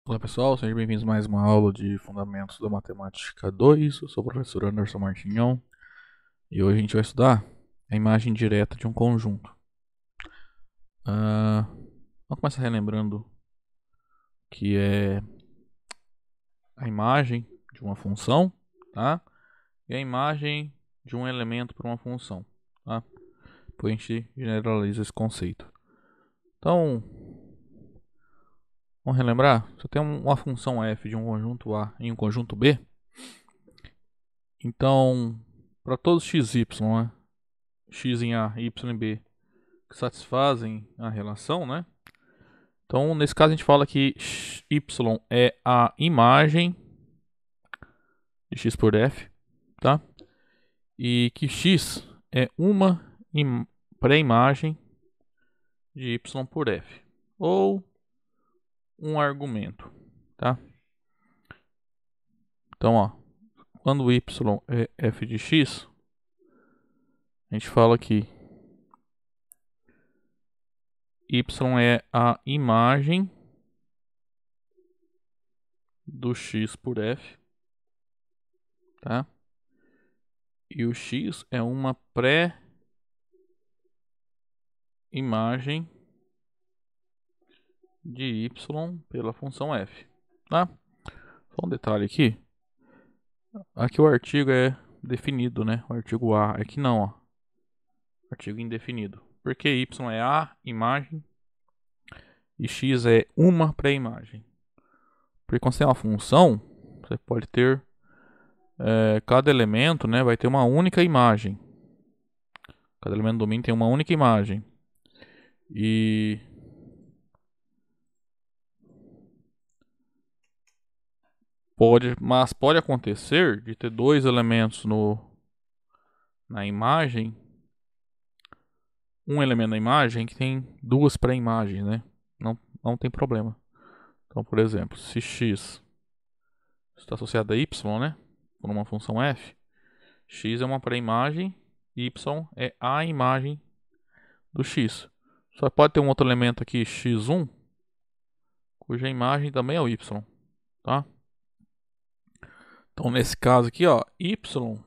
Olá pessoal, sejam bem-vindos a mais uma aula de Fundamentos da Matemática 2. Eu sou o professor Anderson Martinhão e hoje a gente vai estudar a imagem direta de um conjunto. Vamos começar relembrando que é a imagem de uma função, tá? E a imagem de um elemento para uma função, tá? Depois a gente generaliza esse conceito. Então, vamos relembrar? Se eu tenho uma função f de um conjunto A em um conjunto B, então, para todos x, y, né? X em A e Y em B que satisfazem a relação, né? Então, nesse caso, a gente fala que Y é a imagem de X por F, tá? E que X é uma pré-imagem de Y por F, ou um argumento, tá? Então, ó, quando Y é F de X, a gente fala que Y é a imagem do X por F, tá? E o X é uma pré-imagem de Y pela função F, tá? Só um detalhe aqui. Aqui o artigo é definido, né? O artigo A. Aqui não, ó. Artigo indefinido. Porque Y é a imagem e X é uma pré-imagem. Porque quando você tem uma função, você pode ter cada elemento, né, vai ter uma única imagem. Cada elemento do domínio tem uma única imagem. Mas pode acontecer de ter dois elementos na imagem, um elemento da imagem que tem duas pré-imagens, né? Não tem problema. Então, por exemplo, se x está associado a y, né? Por uma função f, x é uma pré-imagem, y é a imagem do x. Só pode ter um outro elemento aqui, x1, cuja imagem também é o y, tá? Então, nesse caso aqui, ó, y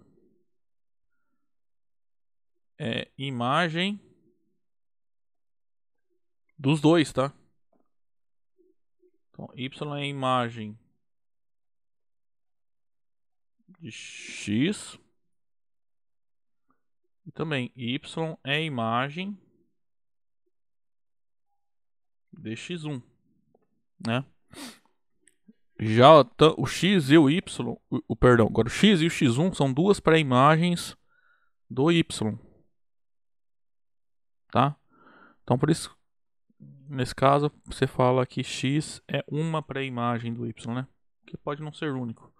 é imagem dos dois, tá? Então, y é imagem de x e também y é imagem de x1, né? Já o x e o y, perdão, agora o x e o x1 são duas pré-imagens do y, tá? Então por isso, nesse caso, você fala que x é uma pré-imagem do y, né? Que pode não ser único.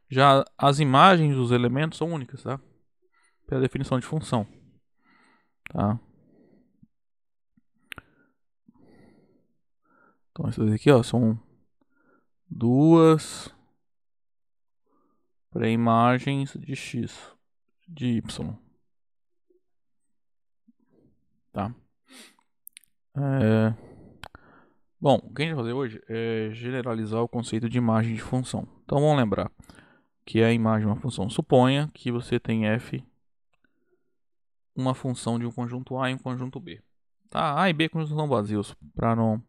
Já as imagens dos elementos são únicas, tá? Pela definição de função, tá? Então essas aqui, ó, são duas pré-imagens de x, de y, tá? Bom, o que a gente vai fazer hoje é generalizar o conceito de imagem de função. Então vamos lembrar que a imagem de uma função. Suponha que você tem f, uma função de um conjunto A e um conjunto B. Tá, A e B conjuntos são vazios, para não...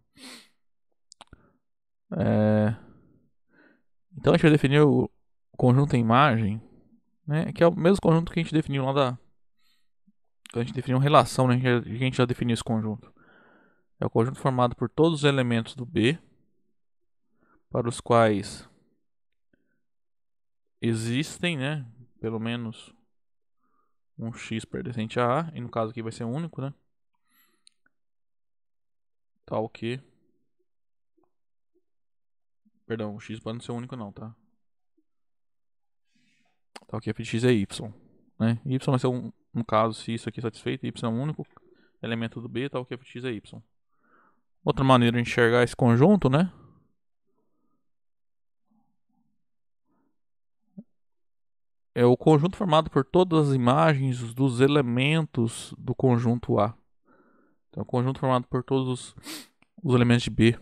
Então a gente vai definir o conjunto em imagem, né, que é o mesmo conjunto que a gente definiu lá da... Quando a gente definiu relação, né, a gente já definiu esse conjunto. É o conjunto formado por todos os elementos do B, para os quais existem, né, pelo menos um x pertencente a A, e no caso aqui vai ser único, né? Tal que... Perdão, o x pode não ser único não, tá? Tal que f de x é y, né? Y vai ser um caso, se isso aqui é satisfeito, y é um único elemento do B, tal que f de x é y. Outra maneira de enxergar esse conjunto, né? É o conjunto formado por todas as imagens dos elementos do conjunto A. Então, o conjunto formado por todos os elementos de B.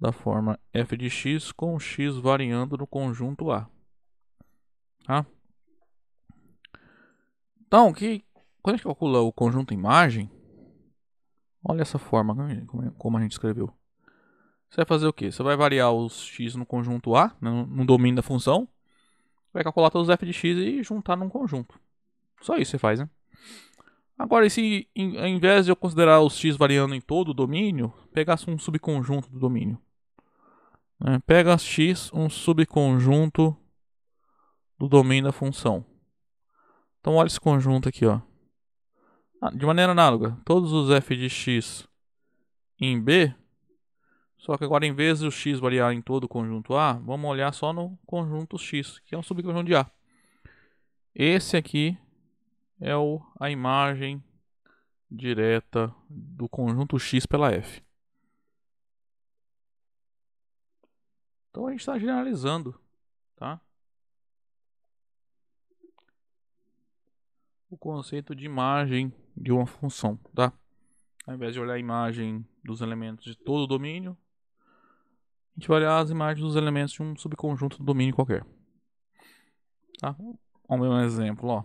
da forma f de x com x variando no conjunto A. Tá? Então, quando a gente calcula o conjunto imagem, olha essa forma como a gente escreveu. Você vai fazer o quê? Você vai variar os x no conjunto A, no domínio da função, vai calcular todos os f de x e juntar num conjunto. Só isso você faz, né? Agora, e se ao invés de eu considerar os x variando em todo o domínio, pegasse um subconjunto do domínio? Pega x, um subconjunto do domínio da função. Então olha esse conjunto aqui, ó. De maneira análoga, todos os f de x em B, só que agora em vez de o x variar em todo o conjunto A, vamos olhar só no conjunto x, que é um subconjunto de A. Esse aqui é a imagem direta do conjunto x pela f. Então a gente está generalizando, tá? O conceito de imagem de uma função, tá? Ao invés de olhar a imagem dos elementos de todo o domínio, a gente vai olhar as imagens dos elementos de um subconjunto do domínio qualquer. Tá? Vamos ver um exemplo, ó.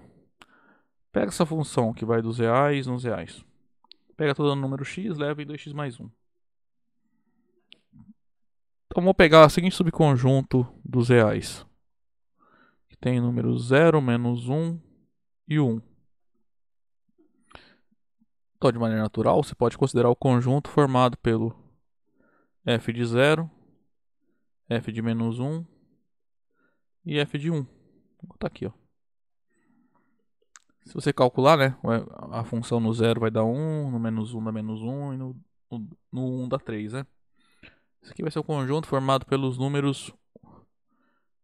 Pega essa função que vai dos reais nos reais. Pega todo o número x, leva em 2x mais 1. Então vamos pegar o seguinte subconjunto dos reais. Que tem números 0, menos 1 e 1. Então, de maneira natural, você pode considerar o conjunto formado pelo f de 0, f de menos 1 e f de 1. Vou botar aqui, ó. Se você calcular, né, a função no 0 vai dar 1, no menos 1 dá menos 1 e no 1 dá 3, né? Esse aqui vai ser o conjunto formado pelos números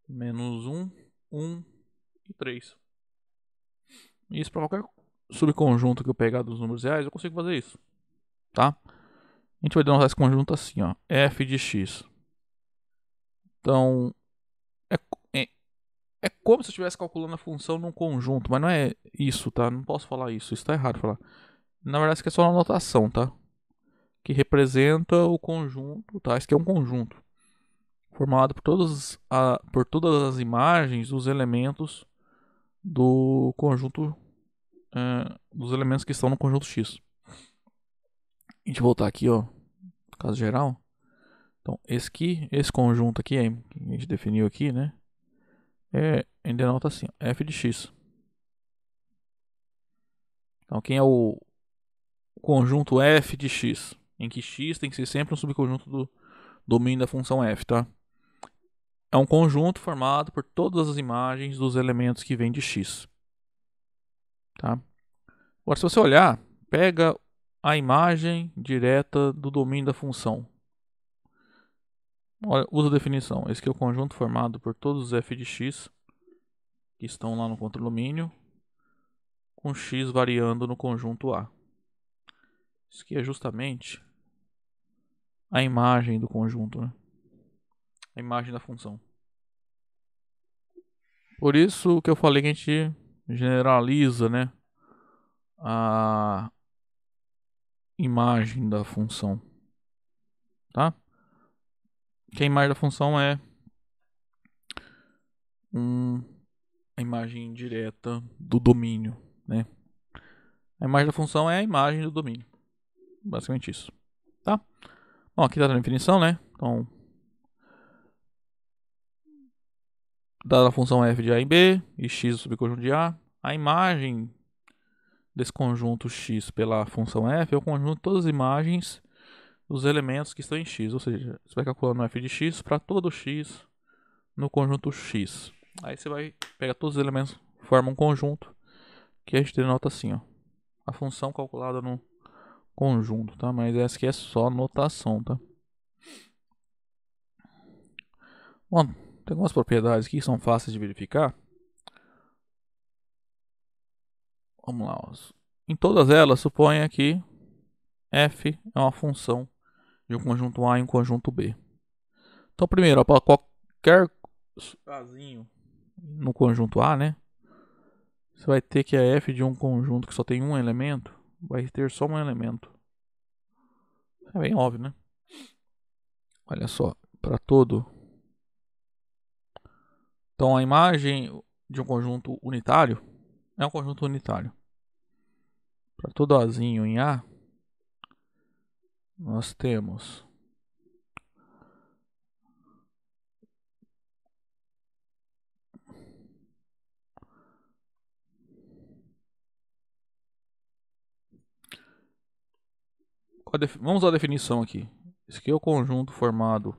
menos 1, 1 e 3. Isso para qualquer subconjunto que eu pegar dos números reais, eu consigo fazer isso, tá? A gente vai denotar esse conjunto assim, ó, f de x. Então, é como se eu estivesse calculando a função num conjunto, mas não é isso, tá? Não posso falar isso, isso tá errado falar. Na verdade, isso aqui é só uma notação, tá? Que representa o conjunto, tá? Isso aqui é um conjunto formado por todas as imagens dos elementos do conjunto, dos elementos que estão no conjunto X. A gente voltar aqui, ó, caso geral. Então, esse conjunto aqui, que a gente definiu aqui, né? A gente denota assim, ó, f de x. Então, quem é o conjunto f de x? Em que x tem que ser sempre um subconjunto do domínio da função f, tá? É um conjunto formado por todas as imagens dos elementos que vêm de x. Tá? Agora, se você olhar, pega a imagem direta do domínio da função. Olha, usa a definição. Esse aqui é o conjunto formado por todos os f de x que estão lá no contradomínio, com x variando no conjunto A. Isso aqui é justamente a imagem do conjunto, né? A imagem da função. Por isso que eu falei que a gente generaliza, né, a imagem da função, tá? Que a imagem da função é a imagem direta do domínio, né? A imagem da função é a imagem do domínio. Basicamente isso, tá? Bom, aqui está a definição, né? Então, dada a função f de A em B e x do subconjunto de a imagem desse conjunto x pela função f é o conjunto de todas as imagens dos elementos que estão em x. Ou seja, você vai calculando f de x para todo x no conjunto x. Aí você vai pegar todos os elementos, forma um conjunto que a gente denota assim, ó. A função calculada no conjunto, tá? Mas essa aqui é só notação, tá? Bom, tem algumas propriedades aqui que são fáceis de verificar. Vamos lá. Ó. Em todas elas, suponha que f é uma função de um conjunto A e um conjunto B. Então, primeiro, para qualquer azinho no conjunto A, né? Você vai ter que a f de um conjunto que só tem um elemento vai ter só um elemento. É bem óbvio, né? olha só, para todo. Então a imagem de um conjunto unitário é um conjunto unitário. Para todo Azinho em A, nós temos vamos à definição aqui. Esse aqui é o conjunto formado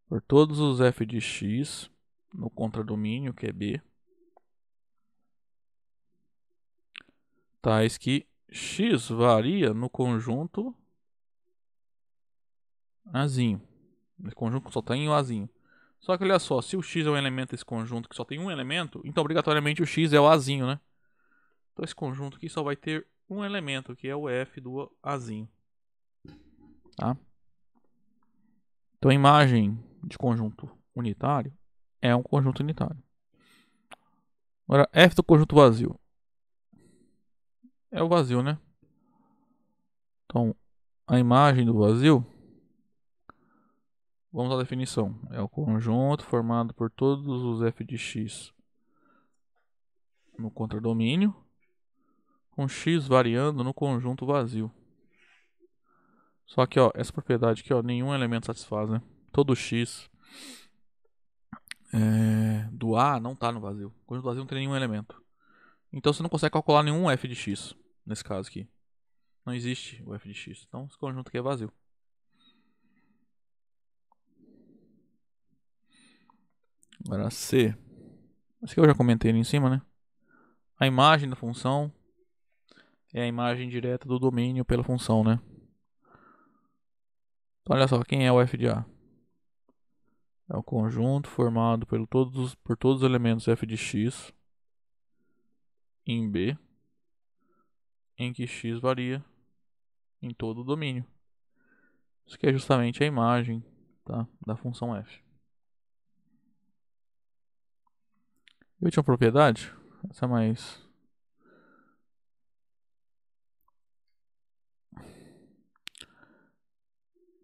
por todos os f de x no contradomínio, que é B, tais que x varia no conjunto Azinho. Esse conjunto só tem o Azinho. Só que olha só, se o x é um elemento desse conjunto que só tem um elemento, então obrigatoriamente o x é o Azinho, né? Então esse conjunto aqui só vai ter um elemento, que é o f do Azinho. Tá? Então a imagem de conjunto unitário é um conjunto unitário. Agora, f do conjunto vazio é o vazio, né? Então, a imagem do vazio, vamos à definição, é o conjunto formado por todos os f de x no contradomínio, com x variando no conjunto vazio. Só que, ó, essa propriedade aqui, ó, nenhum elemento satisfaz, né? Todo x do A não está no vazio. O conjunto vazio não tem nenhum elemento. Então você não consegue calcular nenhum f de x, nesse caso aqui. Não existe o f de x. Então esse conjunto aqui é vazio. Agora C. Esse aqui eu já comentei ali em cima, né? A imagem da função é a imagem direta do domínio pela função, né? Então olha só, quem é o f de A? É o conjunto formado por todos os elementos f de x em B, em que x varia em todo o domínio. Isso aqui é justamente a imagem, tá, da função f. E a última propriedade, essa é mais...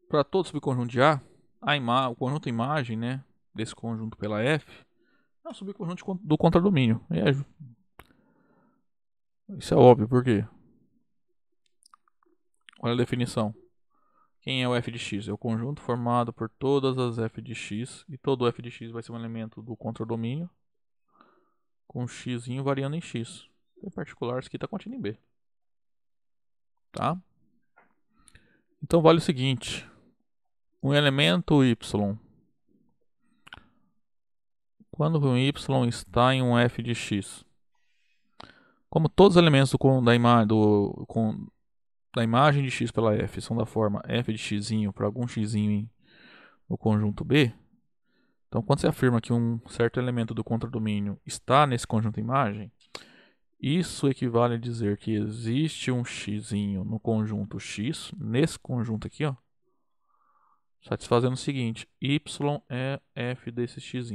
Para todo subconjunto de A, o conjunto imagem, né, desse conjunto pela f, é um subconjunto do contradomínio. Isso é óbvio, por quê? Olha a definição. Quem é o f de x? É o conjunto formado por todas as f de x, e todo f de x vai ser um elemento do contradomínio, com x variando em x. Em particular, isso aqui está contendo em B. Tá? Então vale o seguinte. Um elemento y, quando um y está em um f de x, como todos os elementos da imagem de x pela f são da forma f de x para algum x no conjunto B, então quando você afirma que um certo elemento do contradomínio está nesse conjunto imagem, isso equivale a dizer que existe um x no conjunto x, nesse conjunto aqui, ó, satisfazendo o seguinte: y é f desse x.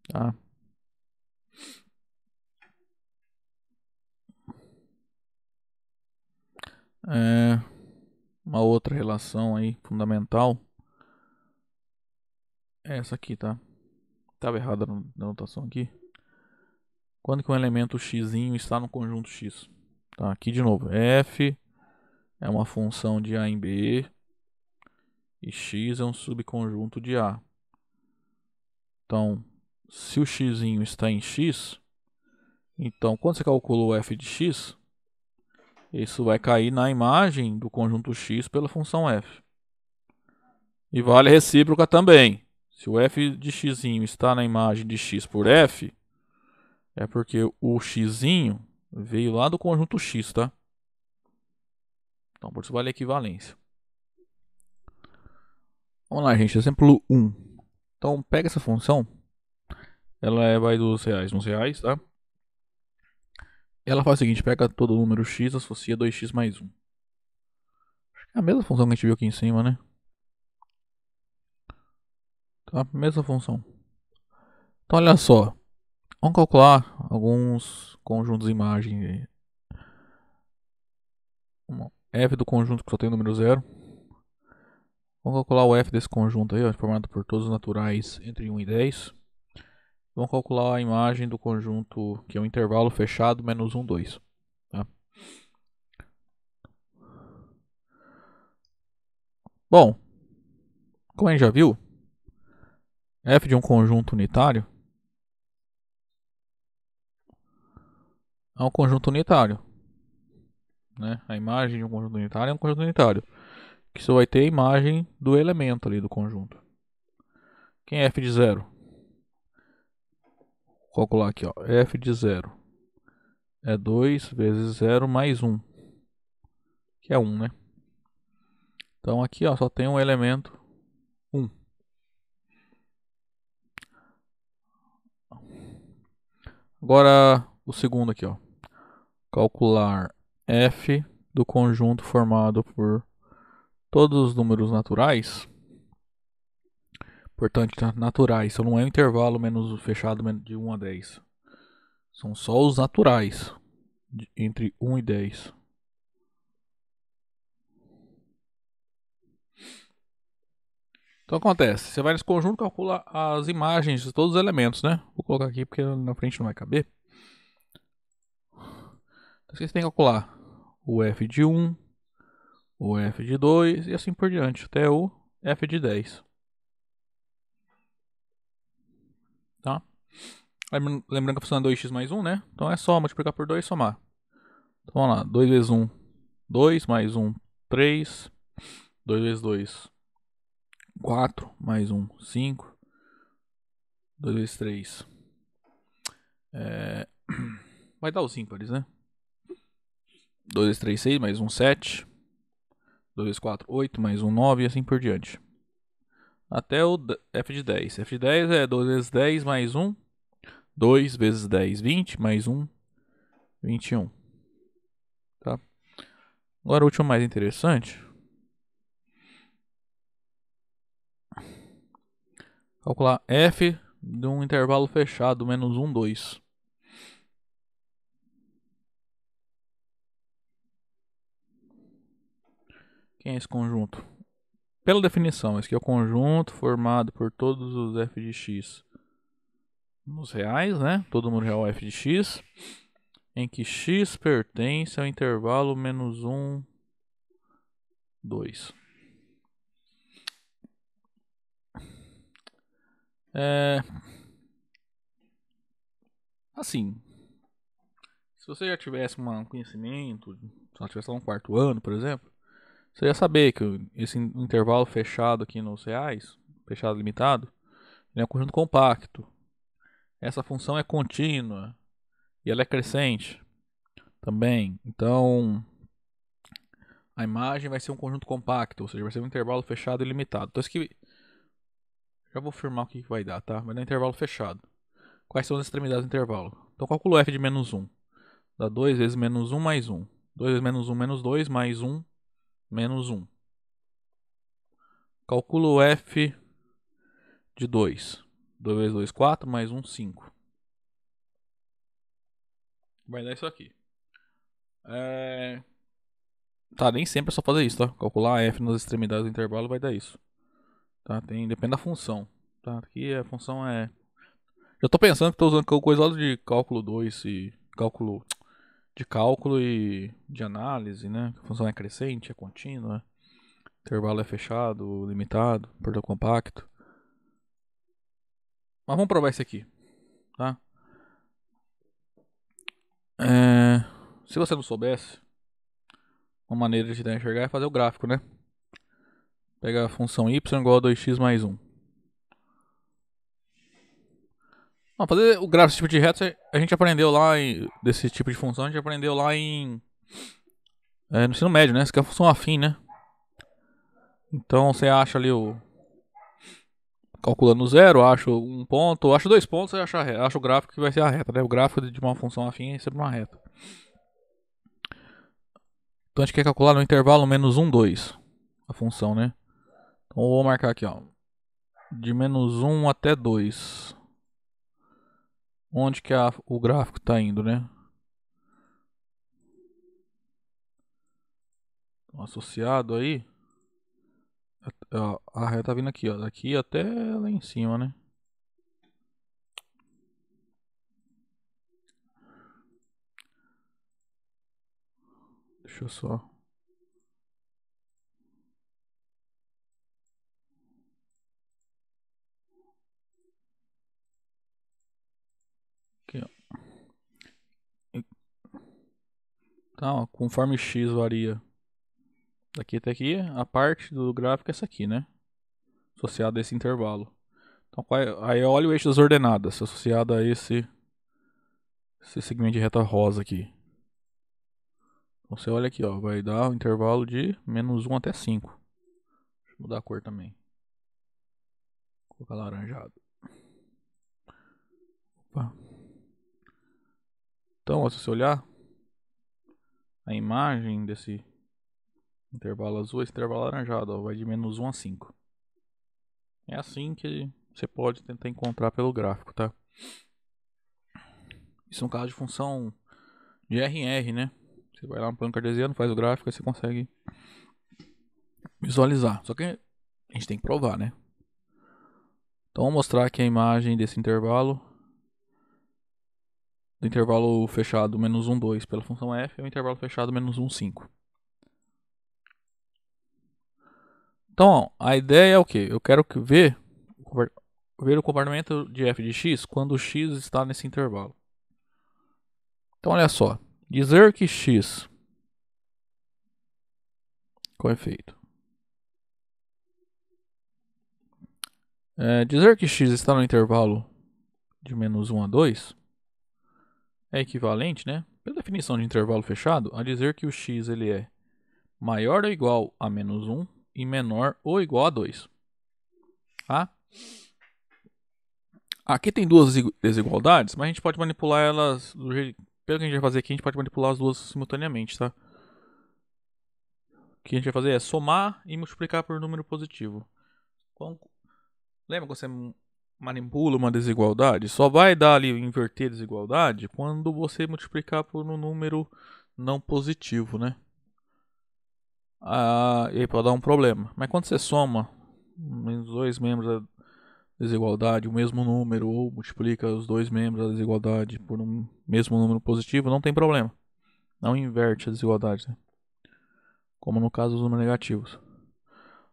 Tá? Uma outra relação aí fundamental é essa aqui, tá? Estava errada na notação aqui. Quando que um elemento x está no conjunto x? Tá, aqui de novo, f é uma função de A em B e x é um subconjunto de A. Então, se o x está em x, então quando você calcula o f de x, isso vai cair na imagem do conjunto x pela função f. E vale a recíproca também. Se o f de x está na imagem de x por f, é porque o x veio lá do conjunto x, tá? Então, por isso vale a equivalência. Vamos lá, gente. Exemplo 1. Então, pega essa função. Ela vai dos reais nos reais, tá? Ela faz o seguinte, pega todo o número x, associa 2x mais 1. É a mesma função que a gente viu aqui em cima, né? Tá? Mesma função. Então, olha só. Vamos calcular alguns conjuntos de imagem. F do conjunto que só tem o número 0. Vamos calcular o f desse conjunto aí, ó, formado por todos os naturais entre 1 e 10. Vamos calcular a imagem do conjunto, que é o intervalo fechado menos 1, 2. Tá? Bom, como a gente já viu, f de um conjunto unitário é um conjunto unitário. Né? A imagem de um conjunto unitário é um conjunto unitário, que só vai ter a imagem do elemento ali do conjunto. Quem é f de 0? Vou calcular aqui, ó. F de 0 é 2 vezes 0 mais 1, que é 1, né? Então aqui, ó, só tem um elemento 1. Agora o segundo aqui, ó. Calcular f do conjunto formado por todos os números naturais. Portanto, naturais, então não é um intervalo menos fechado de 1 a 10. São só os naturais entre 1 e 10. Então acontece, você vai nesse conjunto e calcula as imagens de todos os elementos, né? Vou colocar aqui porque na frente não vai caber. Então você tem que calcular o f de 1, o f de 2 e assim por diante, até o f de 10. Tá? Lembrando que a função é 2x mais 1, né? Então é só multiplicar por 2 e somar. Então vamos lá, 2 vezes 1, 2, mais 1, 3, 2 vezes 2, 4, mais 1, 5, 2 vezes 3. Vai dar os ímpares, né? 2 vezes 3, 6, mais 1, 7. 2 vezes 4, 8, mais 1, 9 e assim por diante. Até o f de 10. f de 10 é 2 vezes 10 mais 1. 2 vezes 10, 20, mais 1, 21. Tá? Agora o último mais interessante. Calcular f de um intervalo fechado, menos 1, 2. Quem é esse conjunto? Pela definição, esse aqui é o conjunto formado por todos os f de x nos reais, né? Todo número real é f de x, em que x pertence ao intervalo menos 1, 2. Assim, se você já tivesse um conhecimento, se ela tivesse lá no quarto ano, por exemplo, você ia saber que esse intervalo fechado aqui nos reais, fechado limitado, ele é um conjunto compacto. Essa função é contínua e ela é crescente também. Então, a imagem vai ser um conjunto compacto, ou seja, vai ser um intervalo fechado e limitado. Então, isso aqui, já vou afirmar o que vai dar, tá? Vai dar intervalo fechado. Quais são as extremidades do intervalo? Então, calculo f de menos 1. Dá 2 vezes menos 1 mais 1. 2 vezes menos 1 menos 2 mais 1 menos 1. Calculo f de 2. 2 vezes 2, 4, mais 1, 5. Vai dar isso aqui. Tá, nem sempre é só fazer isso, tá? Calcular f nas extremidades do intervalo vai dar isso. Tá? Depende da função. Tá? Aqui a função é... Já tô pensando que estou usando coisa lá de cálculo 2 e... Cálculo e de análise, né? A função é crescente, é contínua. Intervalo é fechado, limitado, portão compacto. Mas vamos provar isso aqui, tá? Se você não soubesse, uma maneira de tentar enxergar é fazer o gráfico, né? Pega a função y igual a 2x mais 1. Não, fazer o gráfico desse tipo de reto a gente aprendeu lá desse tipo de função, a gente aprendeu lá no ensino médio, né? Isso aqui é a função afim, né? Então você acha ali calculando o zero, acha um ponto, acha 2 pontos, você acha o gráfico que vai ser a reta, né? O gráfico de uma função afim é sempre uma reta. Então a gente quer calcular no intervalo menos 1, 2 a função, né? Então eu vou marcar aqui, ó. De menos 1 até 2. Onde que o gráfico está indo, né? Então, associado aí A reta tá vindo aqui, ó. Daqui até lá em cima, né? Deixa eu só... Aqui, ó. Então, ó, conforme x varia daqui até aqui, a parte do gráfico é essa aqui, né? Associada a esse intervalo. Então, aí olha o eixo das ordenadas, associado a esse segmento de reta rosa aqui. Então, você olha aqui, ó, vai dar um intervalo de -1 até 5. Deixa eu mudar a cor também. Vou colocar laranjado. Opa. Então, ó, se você olhar a imagem desse intervalo azul, esse intervalo laranjado, ó, vai de -1 a 5. É assim que você pode tentar encontrar pelo gráfico, tá? Isso é um caso de função de R em R, né? Você vai lá no plano cartesiano, faz o gráfico e você consegue visualizar. Só que a gente tem que provar, né? Então vou mostrar aqui a imagem desse intervalo. Do intervalo fechado -1, 2 pela função f, é o intervalo fechado -1, 5. Então, ó, a ideia é o que? Eu quero ver o comportamento de f de x quando x está nesse intervalo. Então, olha só. Dizer que x... Qual é o efeito? Dizer que x está no intervalo de -1 a 2 é equivalente, né, pela definição de intervalo fechado, a dizer que o x ele é maior ou igual a -1 e menor ou igual a 2. Tá? Aqui tem duas desigualdades, mas a gente pode manipular elas do jeito... Pelo que a gente vai fazer aqui, a gente pode manipular as duas simultaneamente, tá? O que a gente vai fazer é somar e multiplicar por número positivo. Lembra quando você manipula uma desigualdade? Só vai dar ali inverter a desigualdade quando você multiplicar por um número não positivo, né? E aí pode dar um problema. Mas quando você soma os dois membros da desigualdade, o mesmo número, ou multiplica os dois membros da desigualdade por um mesmo número positivo, não tem problema. Não inverte a desigualdade, né? Como no caso dos números negativos.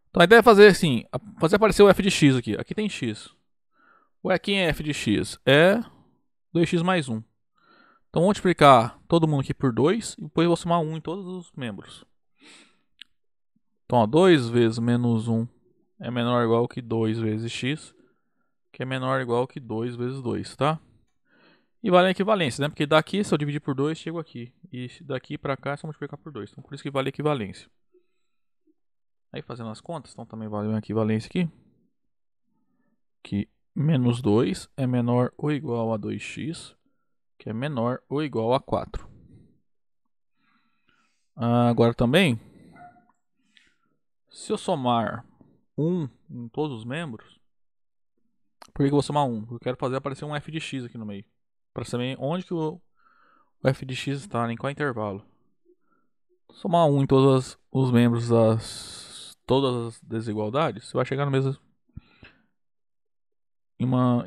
Então a ideia é fazer assim, fazer aparecer o f de x aqui. Aqui tem x. Ué, quem é f de x? É 2x mais 1. Então vou multiplicar todo mundo aqui por 2 e depois vou somar 1 em todos os membros. Então, ó, 2 vezes -1 é menor ou igual que 2 vezes x, que é menor ou igual que 2 vezes 2, tá? E vale a equivalência, né? Porque daqui, se eu dividir por 2, chego aqui. E daqui para cá é só multiplicar por 2. Então, por isso que vale a equivalência. Aí, fazendo as contas, então também vale uma equivalência aqui. Que -2 é menor ou igual a 2x, que é menor ou igual a 4. Agora também, se eu somar 1 em todos os membros, por que eu vou somar 1? Porque eu quero fazer aparecer um f de x aqui no meio. Para saber onde que o f de x está, em qual intervalo. Somar 1 em todos os membros das todas as desigualdades, você vai chegar no mesmo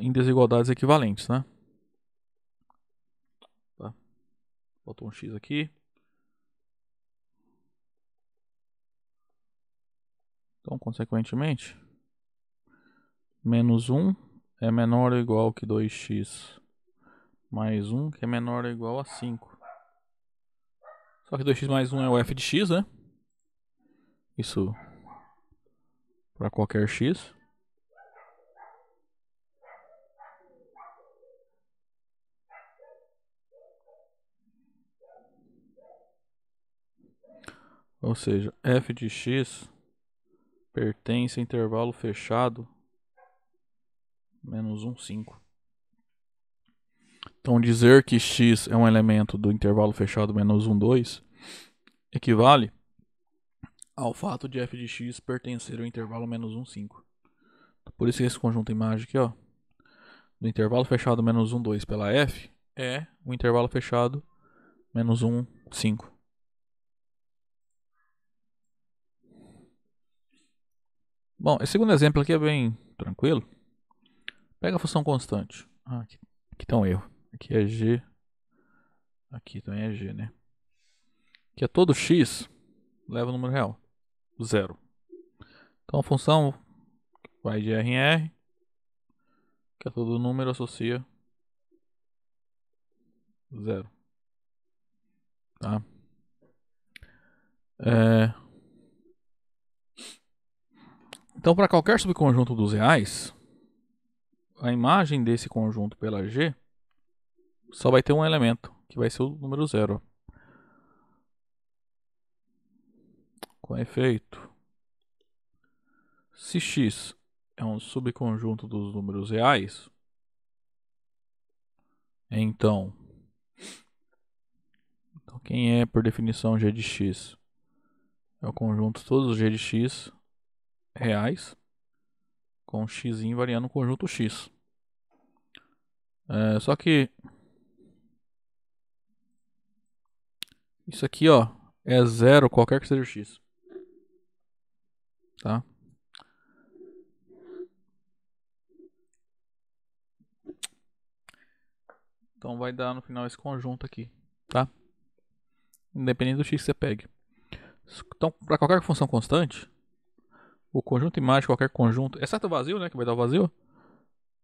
em desigualdades equivalentes, né? Tá. Faltou um x aqui. Então, consequentemente, -1 é menor ou igual que 2x mais 1, que é menor ou igual a 5. Só que 2x mais 1 é o f de x, né? Isso para qualquer x. Ou seja, f de x pertence a intervalo fechado -1, 5. Então, dizer que x é um elemento do intervalo fechado -1, 2 equivale ao fato de f de x pertencer ao intervalo -1, 5. Por isso que esse conjunto de imagem aqui, ó, do intervalo fechado -1, 2 pela f é o intervalo fechado -1, 5. Bom, esse segundo exemplo aqui é bem tranquilo. Pega a função constante. Aqui tá um erro. Aqui é g. Aqui também é g, né? Que é todo x leva o número real. 0. Então a função vai de R em R. Que é todo número associa 0. Tá? Então, para qualquer subconjunto dos reais, a imagem desse conjunto pela G só vai ter um elemento, que vai ser o número 0. Com efeito, se x é um subconjunto dos números reais, então quem é, por definição, g de x? É o conjunto todos os g de x reais, com x variando o conjunto x. Só que isso aqui, ó, é 0 qualquer que seja o x. Tá? Então vai dar no final esse conjunto aqui, tá? Independente do x que você pegue. Então, para qualquer função constante, o conjunto imagem de qualquer conjunto, exceto o vazio, né, que vai dar o vazio,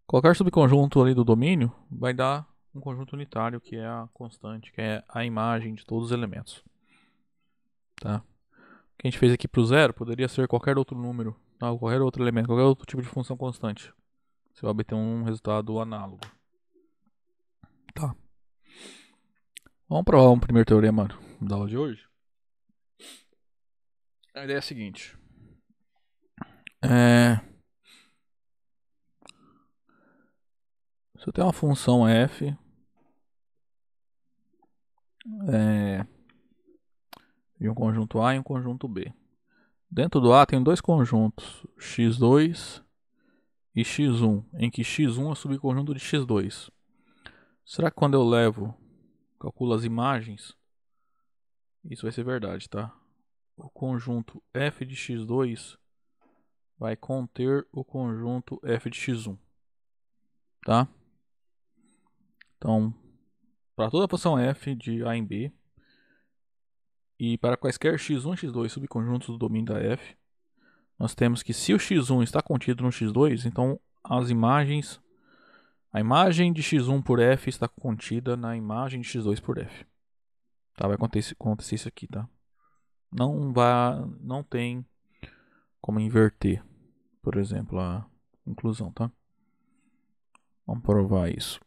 qualquer subconjunto ali do domínio vai dar um conjunto unitário, que é a constante, que é a imagem de todos os elementos. Tá? O que a gente fez aqui para o zero poderia ser qualquer outro número, tá? Qualquer outro elemento, qualquer outro tipo de função constante. Você vai obter um resultado análogo. Tá. Vamos provar um primeiro teorema da aula de hoje. A ideia é a seguinte. Se eu tenho uma função f e um conjunto A e um conjunto B. Dentro do A tem dois conjuntos, x2 e x1, em que x1 é o subconjunto de x2. Será que quando eu calculo as imagens, isso vai ser verdade, tá? O conjunto f de x2 vai conter o conjunto f de x1, tá? Então, para toda a função f de A em B, e para quaisquer x1 e x2 subconjuntos do domínio da f, nós temos que se o x1 está contido no x2, então a imagem de x1 por f está contida na imagem de x2 por f. Tá, vai acontecer isso aqui, tá? Não tem como inverter, por exemplo, a inclusão, tá? Vamos provar isso.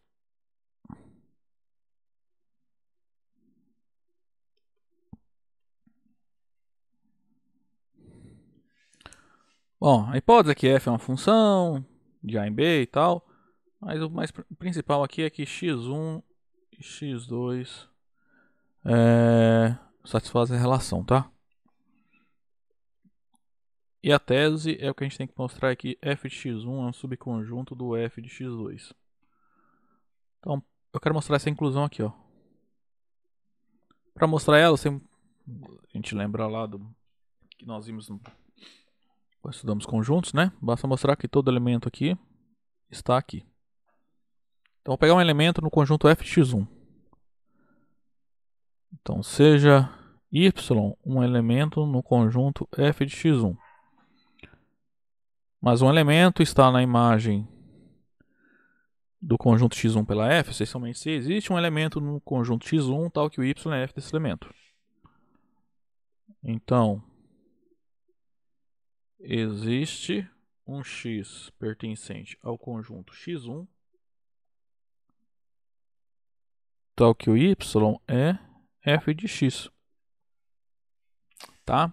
Bom, a hipótese é que f é uma função de A em B e tal, mas o mais principal aqui é que x1 e x2 satisfazem a relação, tá? E a tese é o que a gente tem que mostrar aqui, f de x1 é um subconjunto do f de x2. Então, eu quero mostrar essa inclusão aqui, ó. Para mostrar ela, a gente lembra lá do que nós vimos quando estudamos conjuntos, né? Basta mostrar que todo elemento aqui está aqui. Então, vou pegar um elemento no conjunto f de x1. Então, seja y um elemento no conjunto f de x1. Mas um elemento está na imagem do conjunto x1 pela f, essencialmente se existe um elemento no conjunto x1 tal que o y é f desse elemento. Então, existe um x pertencente ao conjunto x1 tal que o y é f de x. Tá?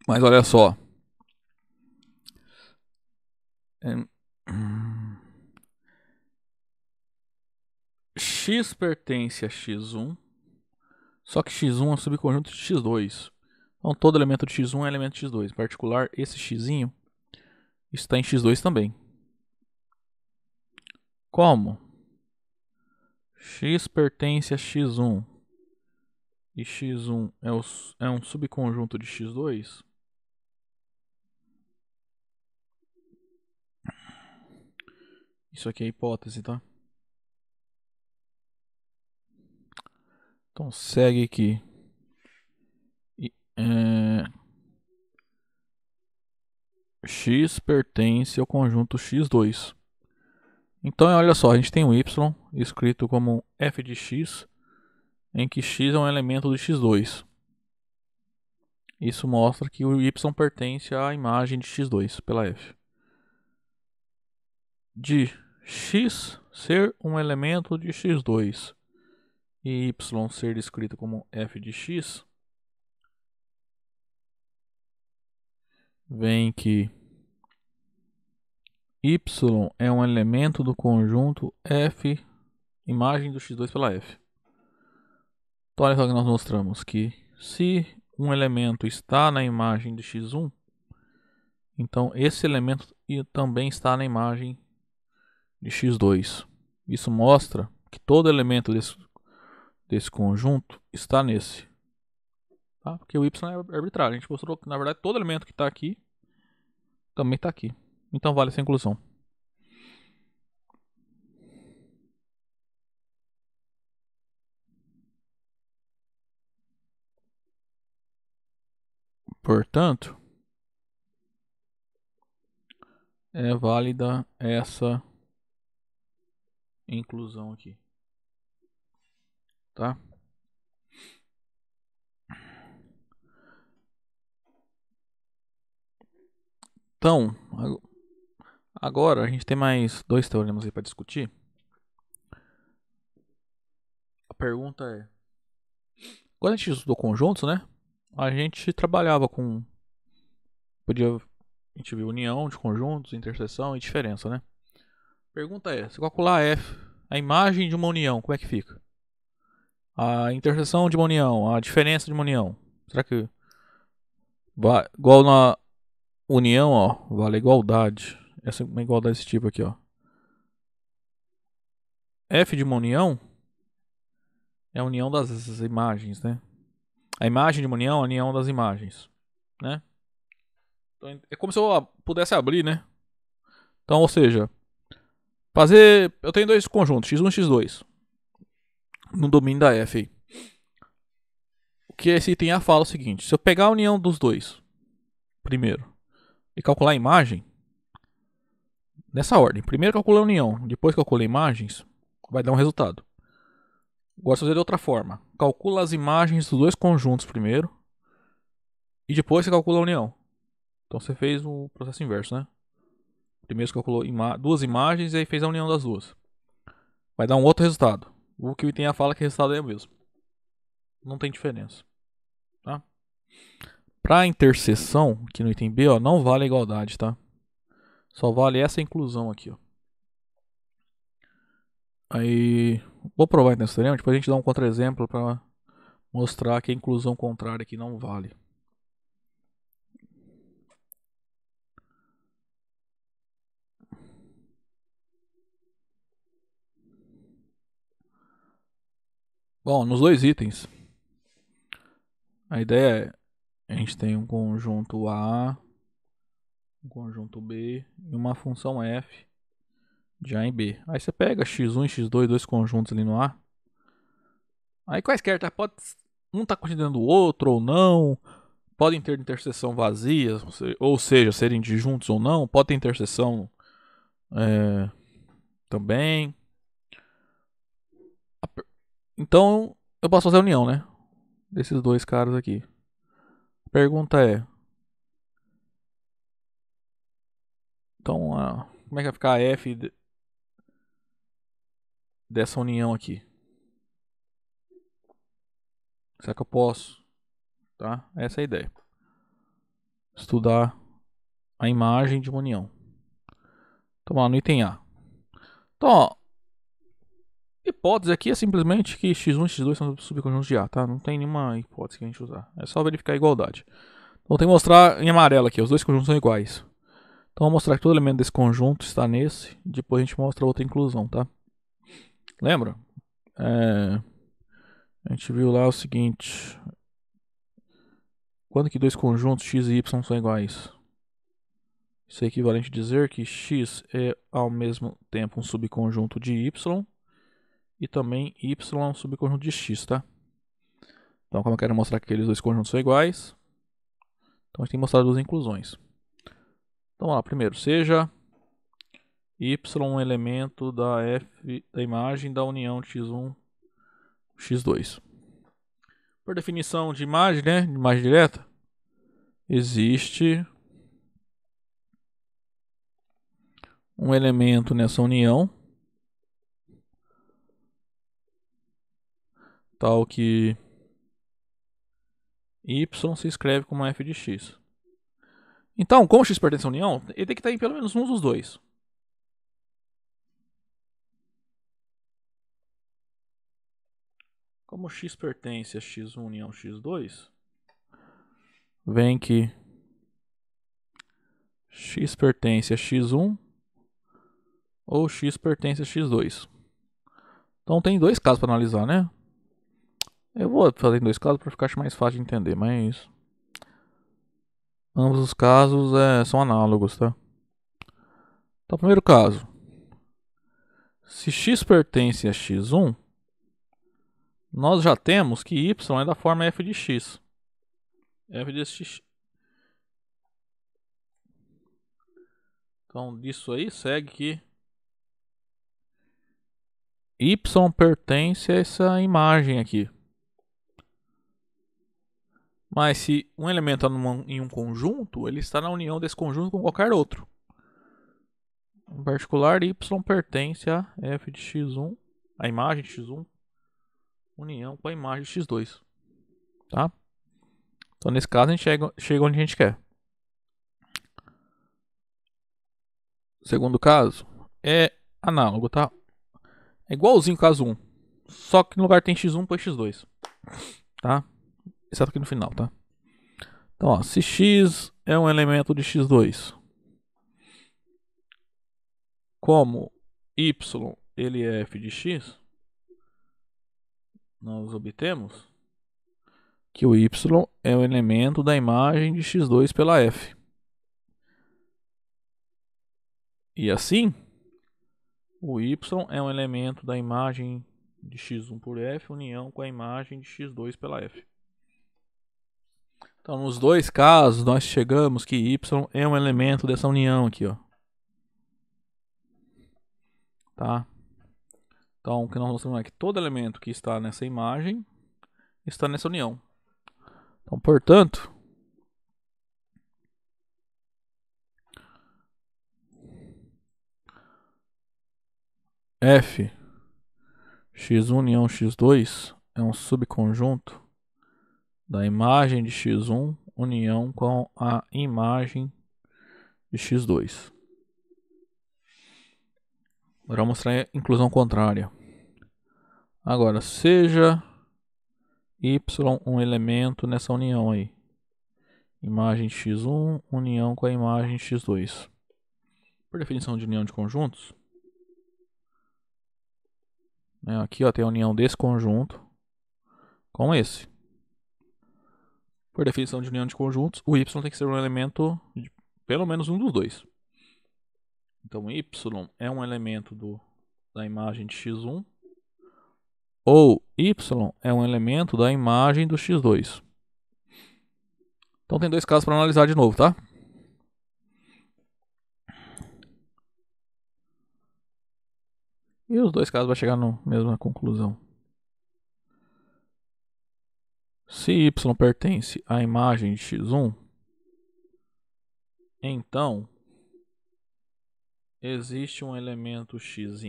Mas olha só. X pertence a x1, só que x1 é um subconjunto de x2. Então todo elemento de x1 é elemento de x2. Em particular, esse x está em x2 também. Como? X pertence a x1 e x1 é um subconjunto de x2. Isso aqui é hipótese, tá? Então segue aqui. X pertence ao conjunto x2. Então olha só, a gente tem um y escrito como f de x, em que x é um elemento do x2. Isso mostra que o y pertence à imagem de x2 pela f. De x ser um elemento de x2 e y ser descrito como f de x, vem que y é um elemento do conjunto f, imagem do x2 pela f. Então olha só que nós mostramos que se um elemento está na imagem de x1, então esse elemento também está na imagem de x2. Isso mostra que todo elemento desse conjunto está nesse. Tá? Porque o y é arbitrário. A gente mostrou que na verdade todo elemento que está aqui também está aqui. Então vale essa inclusão. Portanto, é válida essa inclusão aqui. Tá? Então, agora a gente tem mais dois teoremas aí para discutir. A pergunta é: quando a gente estudou conjuntos, né? A gente trabalhava com. A gente viu união de conjuntos, interseção e diferença, né? A pergunta é: se calcular f, a imagem de uma união, como é que fica? A interseção de uma união, a diferença de uma união. Será que vai igual na união, ó, vale a igualdade. Essa é uma igualdade desse tipo aqui, ó. F de uma união é a união das imagens, né? A imagem de uma união é a união das imagens, né? Então, é como se eu pudesse abrir, né? Então, ou seja, eu tenho dois conjuntos, x1 e x2, no domínio da F aí. O que esse item A fala é o seguinte: se eu pegar a união dos dois, primeiro, e calcular a imagem, nessa ordem, primeiro calcula a união, depois calcula imagens, vai dar um resultado. Gosto de fazer de outra forma: calcula as imagens dos dois conjuntos primeiro, e depois você calcula a união. Então você fez o processo inverso, né? Primeiro você calculou duas imagens e aí fez a união das duas. Vai dar um outro resultado. O que o item A fala que o resultado é o mesmo. Não tem diferença. Tá? Para interseção, aqui no item B, ó, não vale a igualdade, tá? Só vale essa inclusão aqui, ó. Aí, vou provar então esse teorema, depois a gente dá um contra-exemplo para mostrar que a inclusão contrária aqui não vale. Bom, nos dois itens, a ideia é: a gente tem um conjunto A, um conjunto B e uma função f de A em B. Aí você pega x1 e x2, dois conjuntos ali no A. Aí quaisquer, tá? Pode um estar considerando o outro ou não. Podem ter interseção vazia, ou seja, serem disjuntos ou não. Pode ter interseção também. Então, eu posso fazer a união, né? Desses dois caras aqui. A pergunta é: então, como é que vai ficar a f dessa união aqui? Será que eu posso? Tá? Essa é a ideia. Estudar a imagem de uma união. Então, lá no item A. Então, ó, hipótese aqui é simplesmente que x1 e x2 são subconjuntos de A, tá? Não tem nenhuma hipótese que a gente usar. É só verificar a igualdade. Então, tem que mostrar em amarelo aqui. Os dois conjuntos são iguais. Então, vou mostrar que todo elemento desse conjunto está nesse. Depois a gente mostra outra inclusão, tá? Lembra? A gente viu lá o seguinte: quando que dois conjuntos x e y são iguais? Isso é equivalente a dizer que x é ao mesmo tempo um subconjunto de y e também y é um subconjunto de x, tá? Então, como eu quero mostrar que aqueles dois conjuntos são iguais, então a gente tem que mostrar duas inclusões. Então, vamos lá, primeiro, seja y um elemento da f da imagem da união de x1, x2. Por definição de imagem, né, de imagem direta, existe um elemento nessa união, tal que y se escreve como f de x. Então, como x pertence à união, ele tem que estar em pelo menos um dos dois. Como x pertence a x1 união x2, vem que x pertence a x1 ou x pertence a x2. Então tem dois casos para analisar, né? Eu vou fazer em dois casos para ficar mais fácil de entender, mas ambos os casos são análogos, tá? Então, primeiro caso, se x pertence a x1, nós já temos que y é da forma f de x. F de x. Então, disso aí segue que y pertence a essa imagem aqui. Mas se um elemento está em um conjunto, ele está na união desse conjunto com qualquer outro. Em particular, y pertence a f de x1, a imagem de x1, união com a imagem de x2. Tá? Então, nesse caso, a gente chega onde a gente quer. Segundo caso, é análogo, tá? É igualzinho ao caso 1. Só que no lugar tem x1, põe x2. Tá? Exceto aqui no final, tá? Então, ó, se x é um elemento de x2, como y ele é f de x, nós obtemos que o y é o elemento da imagem de x2 pela f. E assim, o y é um elemento da imagem de x1 por f, união com a imagem de x2 pela f. Então, nos dois casos, nós chegamos que y é um elemento dessa união aqui, ó. Tá? Então, o que nós mostramos é que todo elemento que está nessa imagem está nessa união. Então, portanto, f x1 união x2 é um subconjunto da imagem de x1 união com a imagem de x2. Agora vamos mostrar a inclusão contrária. Agora, seja y um elemento nessa união aí. Imagem de x1 união com a imagem de x2. Por definição de união de conjuntos, né, aqui ó, tem a união desse conjunto com esse. Por definição de união de conjuntos, o y tem que ser um elemento de pelo menos um dos dois. Então, y é um elemento da imagem de x1 ou y é um elemento da imagem do x2. Então, tem dois casos para analisar de novo, tá? E os dois casos vão chegar na mesma conclusão. Se y pertence à imagem de x1, então existe um elemento x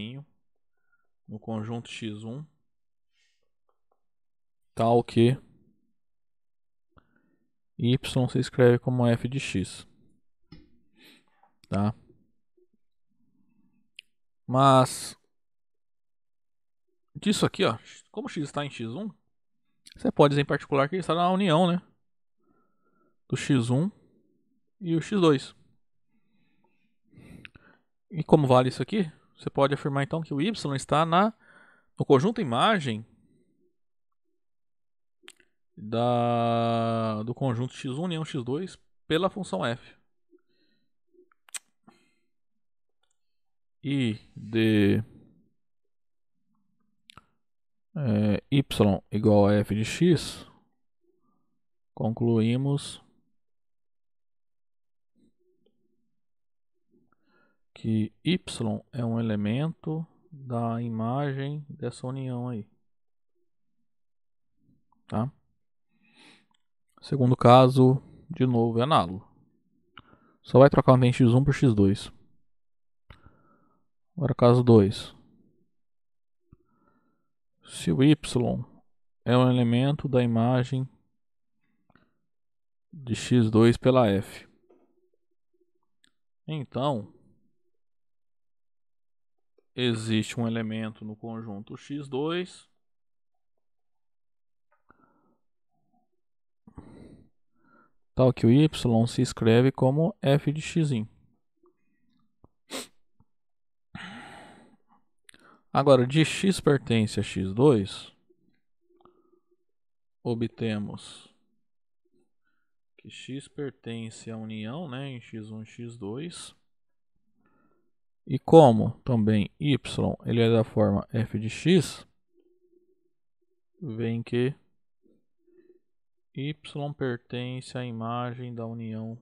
no conjunto x1, tal que y se escreve como f de x. Tá? Mas disso aqui, ó, como x está em x1, você pode dizer em particular que ele está na união, né, do x1 e o x2. E como vale isso aqui, você pode afirmar então que o y está no conjunto imagem do conjunto x1 união x2 pela função f. I de y igual a f de x, concluímos que y é um elemento da imagem dessa união aí, tá? Segundo caso, de novo, é análogo. Só vai trocar o ambiente x1 por x2. Agora caso 2. Se o y é um elemento da imagem de x2 pela f, então existe um elemento no conjunto x2 tal que o y se escreve como f de x. Agora, de x pertence a x2, obtemos que x pertence à união, né, em x1 e x2. E como também y ele é da forma f de x, vem que y pertence à imagem da união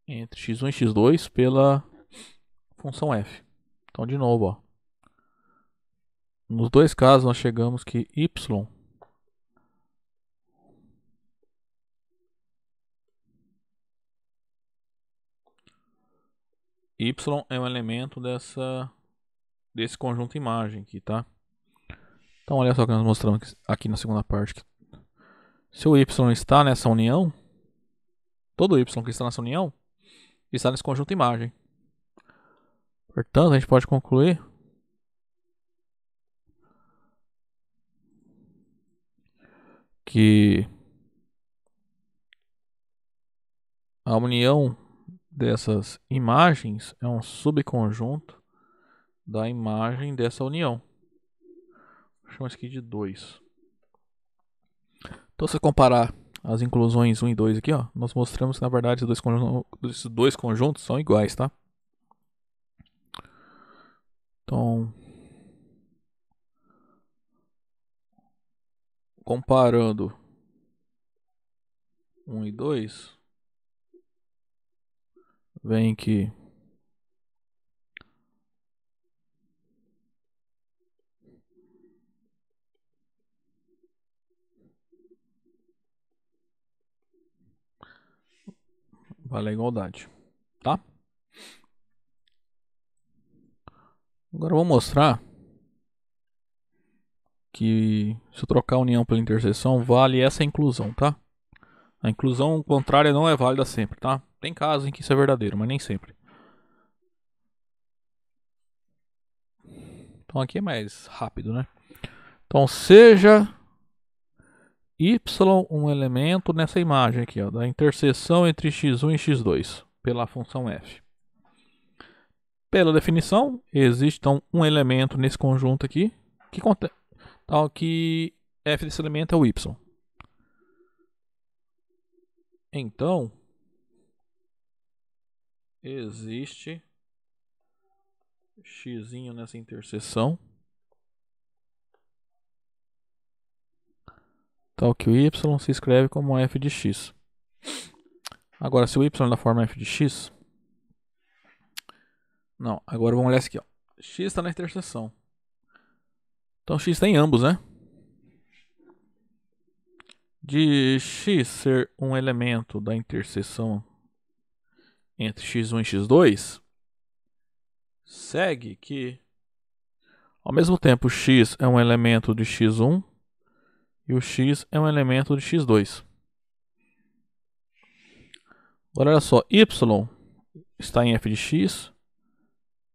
entre x1 e x2 pela função f. Então, de novo, ó, nos dois casos nós chegamos que y é um elemento desse conjunto imagem aqui, tá? Então, olha só que nós mostramos aqui na segunda parte. Se o y está nessa união, todo y que está nessa união está nesse conjunto imagem. Portanto, a gente pode concluir que a união dessas imagens é um subconjunto da imagem dessa união. Chama isso aqui de 2. Então, se comparar as inclusões 1 e 2 aqui, ó, nós mostramos que na verdade esses dois conjuntos são iguais, tá? Então, comparando 1 e 2, vem que vale a igualdade, tá? Agora eu vou mostrar que se eu trocar a união pela interseção, vale essa inclusão, tá? A inclusão contrária não é válida sempre, tá? Tem casos em que isso é verdadeiro, mas nem sempre. Então aqui é mais rápido, né? Então seja y um elemento nessa imagem aqui, ó, da interseção entre x1 e x2 pela função f. Pela definição, existe então um elemento nesse conjunto aqui que tal que f desse elemento é o y. Então, existe x nessa interseção tal que o y se escreve como f de x. Agora, se o y é da forma f de x... Não, agora vamos olhar isso aqui, ó. X está na interseção. Então, x está em ambos, né? De x ser um elemento da interseção entre x1 e x2, segue que, ao mesmo tempo, x é um elemento de x1 e o x é um elemento de x2. Agora, olha só, y está em f de x,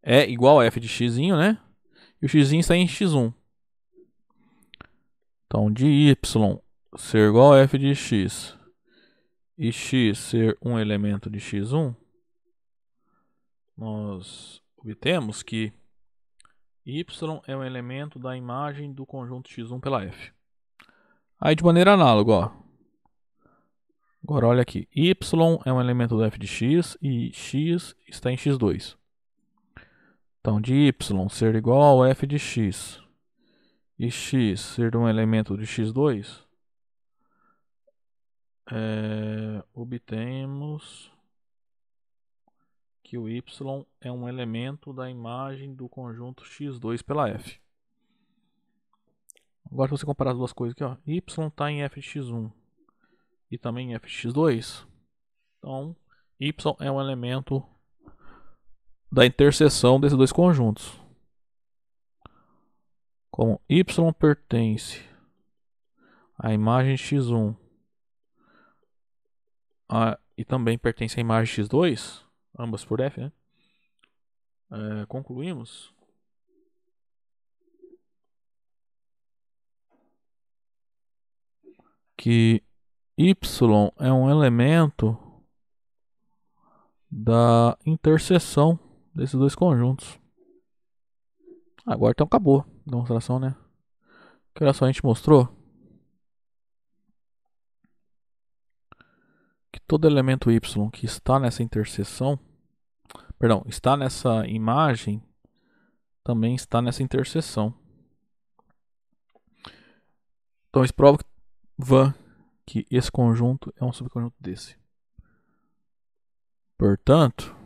é igual a f de x, né? E o x está em x1. Então, de y ser igual a f de x e x ser um elemento de x1, nós obtemos que y é um elemento da imagem do conjunto x1 pela f. Aí de maneira análoga, ó. Agora olha aqui, y é um elemento da f de x e x está em x2. Então, de y ser igual a f de x e x ser um elemento de x2, obtemos que o y é um elemento da imagem do conjunto x2 pela f. Agora, se você comparar as duas coisas aqui, ó, y está em f de x1 e também em f de x2, então y é um elemento da interseção desses dois conjuntos. Como y pertence à imagem x1 e também pertence à imagem x2, ambas por f, né? Concluímos que y é um elemento da interseção desses dois conjuntos. Agora então acabou a demonstração, né? Que olha só, a gente mostrou que todo elemento y que está nessa interseção, perdão, está nessa imagem, também está nessa interseção. Então isso prova que esse conjunto é um subconjunto desse. Portanto,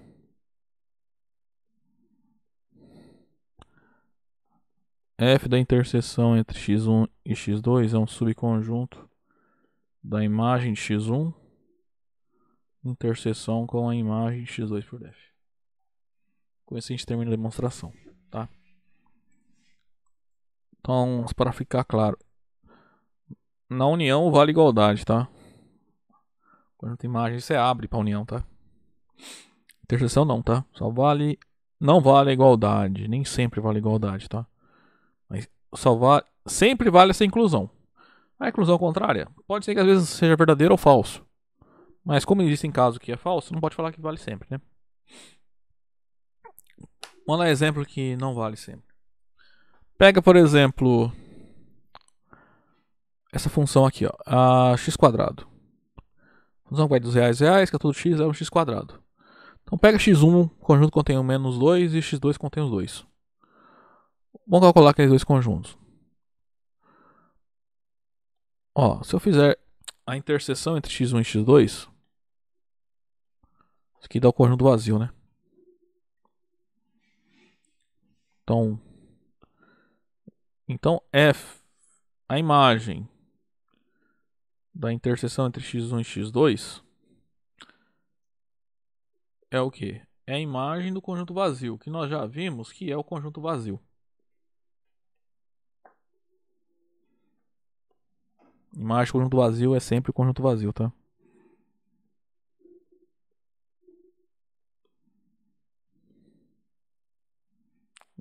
f da interseção entre x1 e x2 é um subconjunto da imagem de x1 interseção com a imagem de x2 por f. Com isso a gente termina a demonstração, tá? Então, para ficar claro, na união vale igualdade, tá? Quando tem imagem você abre para união, tá? Interseção não, tá? Não vale a igualdade, nem sempre vale a igualdade, tá? Mas sempre vale essa inclusão. A inclusão contrária pode ser que às vezes seja verdadeiro ou falso. Mas como existem casos que é falso, não pode falar que vale sempre, né? Vamos dar exemplo que não vale sempre. Pega, por exemplo, essa função aqui, ó, a x². Função que vai dos reais, que é tudo x, é um x². Então pega x1, conjunto contém o menos 2 e x2 contém os 2. Vamos calcular aqueles dois conjuntos. Ó, se eu fizer a interseção entre x1 e x2, isso aqui dá o conjunto vazio, né? Então f, a imagem da interseção entre x1 e x2 é o que? É a imagem do conjunto vazio, que nós já vimos que é o conjunto vazio. Imagem do conjunto vazio é sempre o conjunto vazio, tá?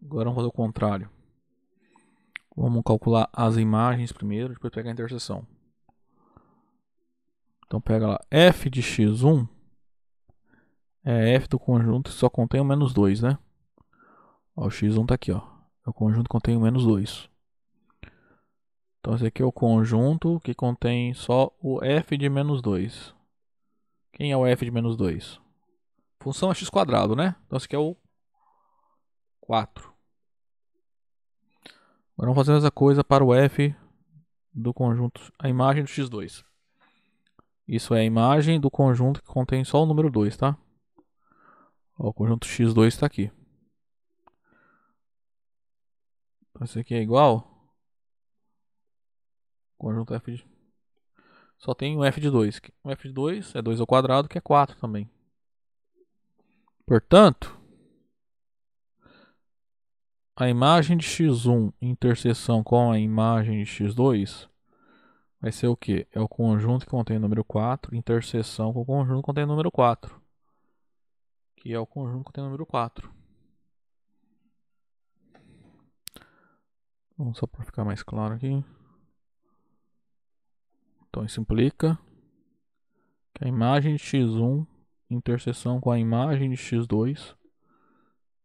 Agora vamos fazer o contrário. Vamos calcular as imagens primeiro, depois pegar a interseção. Então pega lá, f de x1 é f do conjunto que só contém o menos 2, né? Ó, o x1 tá aqui, ó. É o conjunto que contém o menos 2. Então esse aqui é o conjunto que contém só o f de menos 2. Quem é o f de menos 2? Função é x², né? Então esse aqui é o 4. Agora vamos fazer a mesma coisa para o f do conjunto, a imagem do x2. Isso é a imagem do conjunto que contém só o número 2, tá? Ó, o conjunto x2 está aqui. Então esse aqui é igual. Conjunto f de... Só tem um f de 2. O f de 2 é 2 ao quadrado, que é 4 também. Portanto, a imagem de x1 em interseção com a imagem de x2 vai ser o quê? É o conjunto que contém o número 4, interseção com o conjunto que contém o número 4. Que é o conjunto que contém o número 4. Vamos só para ficar mais claro aqui. Então isso implica que a imagem de x1 em interseção com a imagem de x2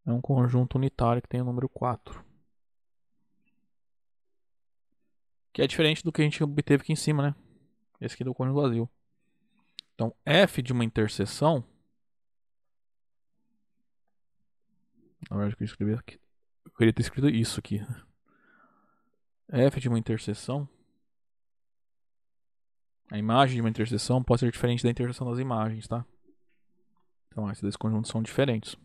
é um conjunto unitário que tem o número 4. Que é diferente do que a gente obteve aqui em cima, né? Esse aqui é o conjunto vazio. Então, f de uma interseção, Na verdade, eu queria aqui. Eu queria ter escrito isso aqui. F de uma interseção. A imagem de uma interseção pode ser diferente da interseção das imagens, tá? Então, esses dois conjuntos são diferentes.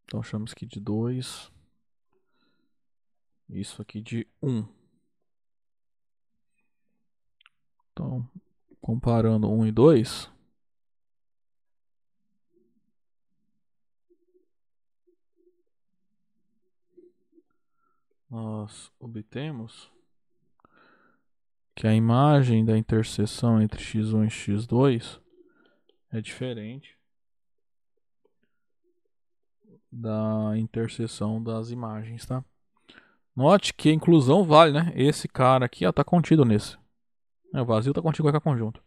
Então, chamamos aqui de 2. Isso aqui de 1. Então, comparando 1 e 2, nós obtemos que a imagem da interseção entre x1 e x2 é diferente da interseção das imagens, tá? Note que a inclusão vale, né? Esse cara aqui, ó, tá contido nesse. O vazio tá contido com o conjunto.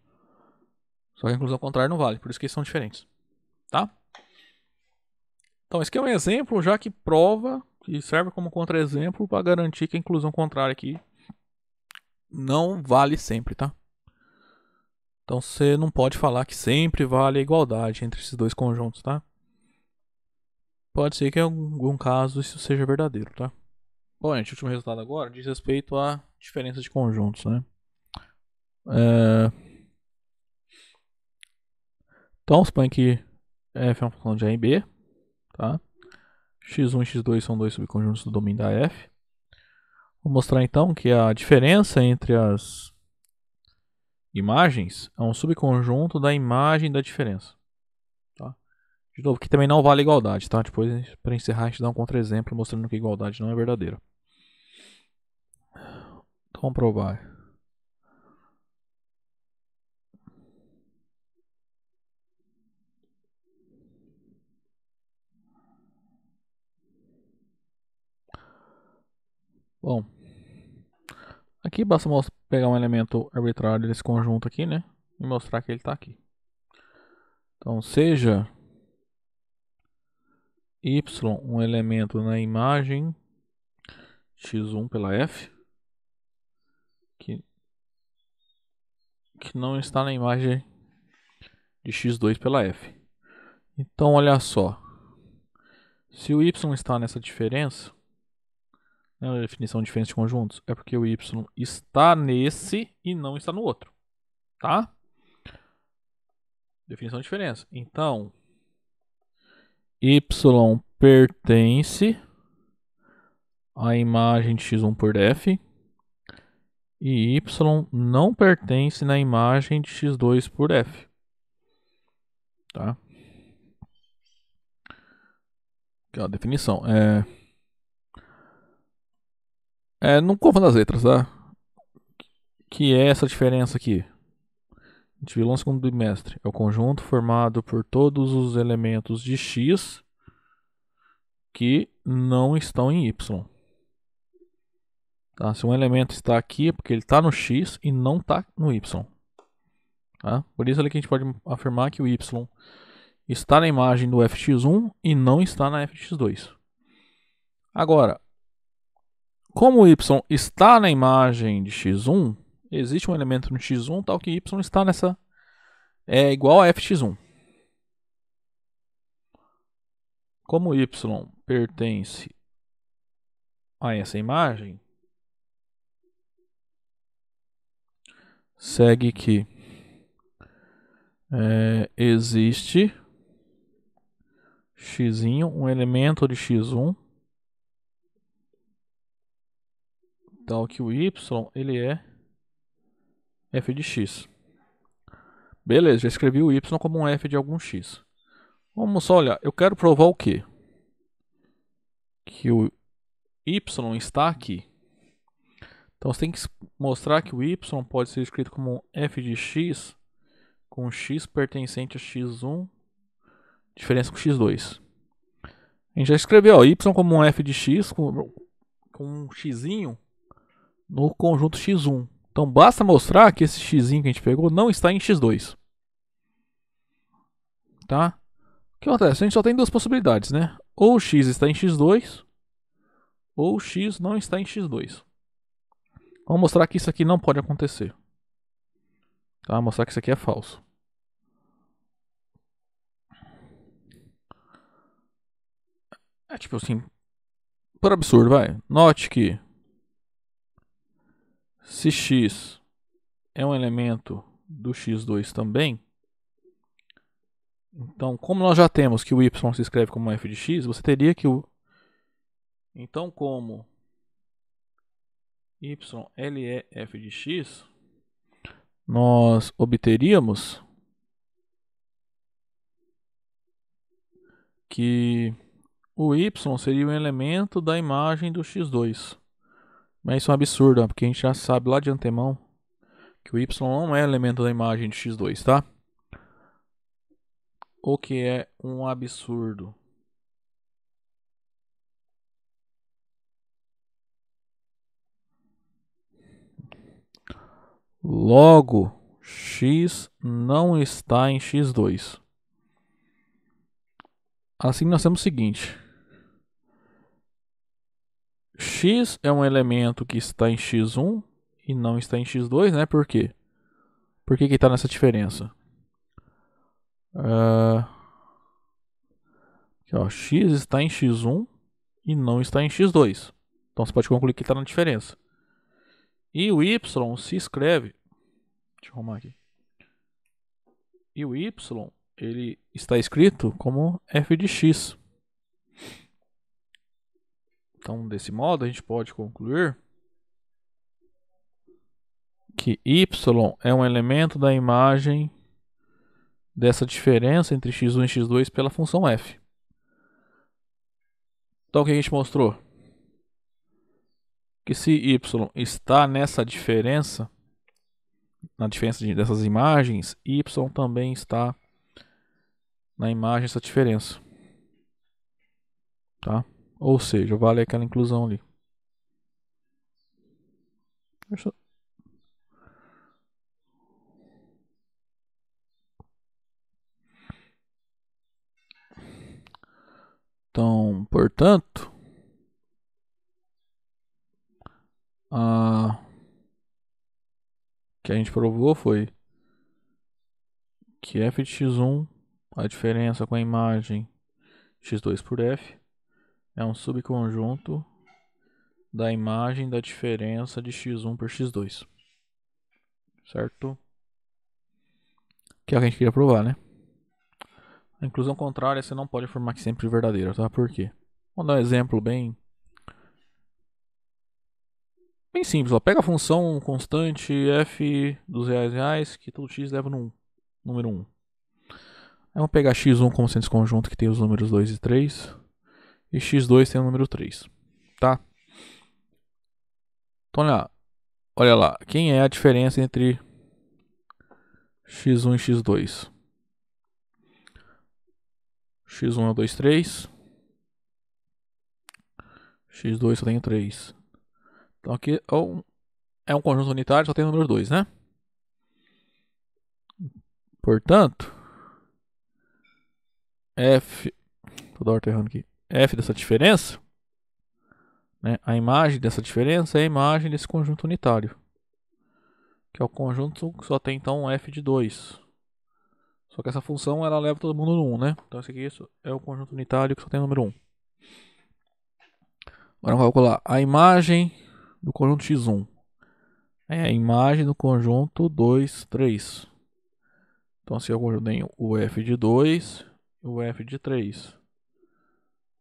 Só que a inclusão contrária não vale, por isso que eles são diferentes, tá? Então, esse aqui é um exemplo já que prova, que serve como contra-exemplo para garantir que a inclusão contrária aqui não vale sempre, tá? Então, você não pode falar que sempre vale a igualdade entre esses dois conjuntos, tá? Pode ser que em algum caso isso seja verdadeiro, tá? Bom, gente, o último resultado agora diz respeito à diferença de conjuntos, né? Então, suponha que f é uma função de A e B, tá? x1 e x2 são dois subconjuntos do domínio da f. Vou mostrar então que a diferença entre as imagens é um subconjunto da imagem da diferença. Tá? De novo, que também não vale igualdade, tá? Depois, para encerrar, a gente dá um contra-exemplo mostrando que igualdade não é verdadeira. Então, vamos provar. Bom, aqui basta pegar um elemento arbitrário desse conjunto aqui, né? E mostrar que ele está aqui. Então, seja y um elemento na imagem x1 pela f, que não está na imagem de x2 pela f. Então, olha só. Se o y está nessa diferença, né, a definição de diferença de conjuntos, é porque o y está nesse e não está no outro. Tá? Definição de diferença. Então, y pertence à imagem de x1 por f e y não pertence na imagem de x2 por f. Tá? Aqui, ó, a definição. Não confunda as letras, tá? Que é essa diferença aqui? A gente viu lá no segundo bimestre. É o conjunto formado por todos os elementos de x que não estão em y. Tá? Se um elemento está aqui é porque ele está no x e não está no y. Tá? Por isso ali que a gente pode afirmar que o y está na imagem do fx1 e não está na fx2. Agora, como o y está na imagem de x1, existe um elemento no x1 tal que y está nessa é igual a fx1. Como y pertence a essa imagem, segue que existe x, um elemento de x1, tal que o y ele é f de x. Beleza, já escrevi o y como um f de algum x. Vamos só olhar, eu quero provar o quê? Que o y está aqui. Então você tem que mostrar que o y pode ser escrito como f de x com x pertencente a x1, diferença com x2. A gente já escreveu y como um f de x com um x no conjunto x1. Então basta mostrar que esse x que a gente pegou não está em x2. Tá? O que acontece? A gente só tem duas possibilidades, né? Ou x está em x2, ou x não está em x2. Vamos mostrar que isso aqui não pode acontecer. Tá? Mostrar que isso aqui é falso. É tipo assim, por absurdo, vai. Note que se x é um elemento do x2 também, então, como nós já temos que o y se escreve como f de x, você teria que o... Então, como y ele é f de x, nós obteríamos que o y seria um elemento da imagem do x2. Mas isso é um absurdo, porque a gente já sabe lá de antemão que o y não é elemento da imagem de x2, tá? O que é um absurdo. Logo, x não está em x2. Assim nós temos o seguinte. X é um elemento que está em x1 e não está em x2, né? Por quê? Por que está nessa diferença? Aqui, ó, x está em x1 e não está em x2. Então você pode concluir que está na diferença. E o y se escreve... Deixa eu arrumar aqui. E o y, ele está escrito como f de x. Então, desse modo, a gente pode concluir que y é um elemento da imagem dessa diferença entre x1 e x2 pela função f. Então, o que a gente mostrou? Que se y está nessa diferença, na diferença dessas imagens, y também está na imagem dessa diferença. Tá? Ou seja, vale aquela inclusão ali. Então, portanto, o que a gente provou foi que f de x1, a diferença com a imagem x2 por f, é um subconjunto da imagem da diferença de x1 por x2. Certo? Que é o que a gente queria provar, né? A inclusão contrária você não pode afirmar que sempre é verdadeira, tá? Por quê? Vamos dar um exemplo bem simples. Ó. Pega a função constante f dos reais, que todo x leva no número 1. Aí vamos pegar x1 como sendo esse conjunto que tem os números 2 e 3. E x2 tem o número 3. Tá? Então olha lá. Quem é a diferença entre x1 e x2? x1 é o 2, 3. x2 só tem o 3. Então aqui é um conjunto unitário, só tem o número 2, né? Portanto, f... Toda hora tô errando aqui. F dessa diferença, né? A imagem dessa diferença é a imagem desse conjunto unitário. Que é o conjunto que só tem então f de 2. Só que essa função ela leva todo mundo no 1, né? Então esse aqui é o conjunto unitário que só tem o número 1. Agora vamos calcular a imagem do conjunto x1. É a imagem do conjunto 2, 3. Então se eu conjunto tem o f de 2 e o f de 3.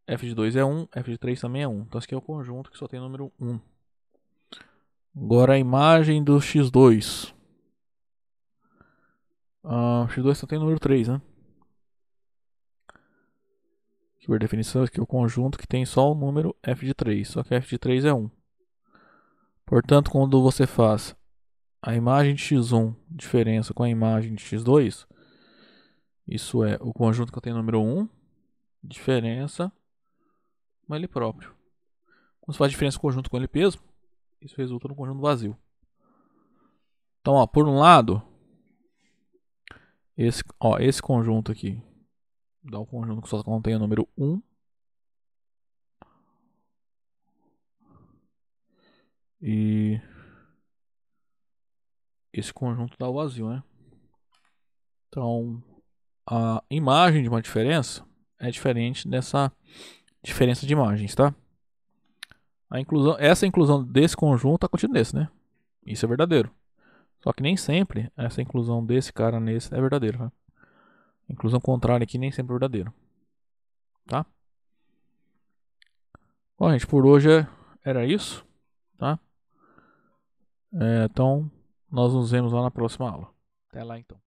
F de 2 é 1, F de 3 também é 1. Então esse aqui é o conjunto que só tem o número 1. Agora a imagem do x2. X2 só tem o número 3, né? Que por definição esse aqui é o conjunto que tem só o número f de 3. Só que f de 3 é 1. Portanto, quando você faz a imagem de x1 diferença com a imagem de x2, isso é o conjunto que tem o número 1, diferença com ele próprio. Quando você faz diferença conjunto com ele mesmo, isso resulta no conjunto vazio. Então, ó, por um lado, esse conjunto aqui dá um conjunto que só contém o número 1. E esse conjunto dá o vazio, né? Então, a imagem de uma diferença é diferente dessa diferença de imagens, tá? Essa inclusão desse conjunto está contida nesse, né? Isso é verdadeiro. Só que nem sempre essa inclusão desse cara nesse é verdadeira, tá? A inclusão contrária aqui nem sempre é verdadeira, tá? Bom, gente, por hoje era isso, tá? Então, nós nos vemos lá na próxima aula. Até lá, então.